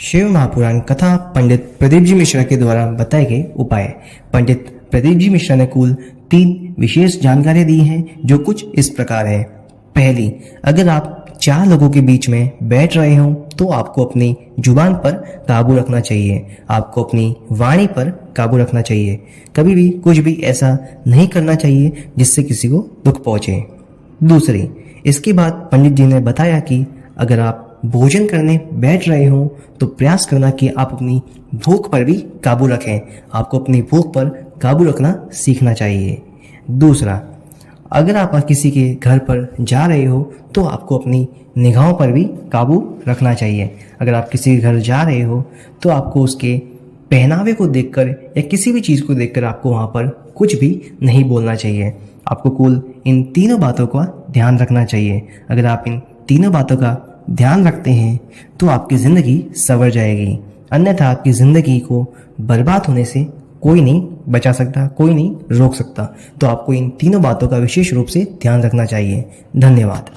शिव महापुराण कथा पंडित प्रदीप जी मिश्रा के द्वारा बताए गए उपाय। पंडित प्रदीप जी मिश्रा ने कुल 3 विशेष जानकारियां दी हैं जो कुछ इस प्रकार है। पहली, अगर आप 4 लोगों के बीच में बैठ रहे हो तो आपको अपनी जुबान पर काबू रखना चाहिए। आपको अपनी वाणी पर काबू रखना चाहिए। कभी भी कुछ भी ऐसा नहीं करना चाहिए जिससे किसी को दुख पहुंचे। दूसरी, इसके बाद पंडित जी ने बताया कि अगर आप भोजन करने बैठ रहे हो तो प्रयास करना कि आप अपनी भूख पर भी काबू रखें। आपको अपनी भूख पर काबू रखना सीखना चाहिए। दूसरा, अगर आप किसी के घर पर जा रहे हो तो आपको अपनी निगाहों पर भी काबू रखना चाहिए। अगर आप किसी के घर जा रहे हो तो आपको उसके पहनावे को देखकर या किसी भी चीज़ को देखकर आपको वहाँ पर कुछ भी नहीं बोलना चाहिए। आपको कुल इन तीनों बातों का ध्यान रखना चाहिए। अगर आप इन तीनों बातों का ध्यान रखते हैं तो आपकी ज़िंदगी संवर जाएगी, अन्यथा आपकी ज़िंदगी को बर्बाद होने से कोई नहीं बचा सकता, कोई नहीं रोक सकता। तो आपको इन तीनों बातों का विशेष रूप से ध्यान रखना चाहिए। धन्यवाद।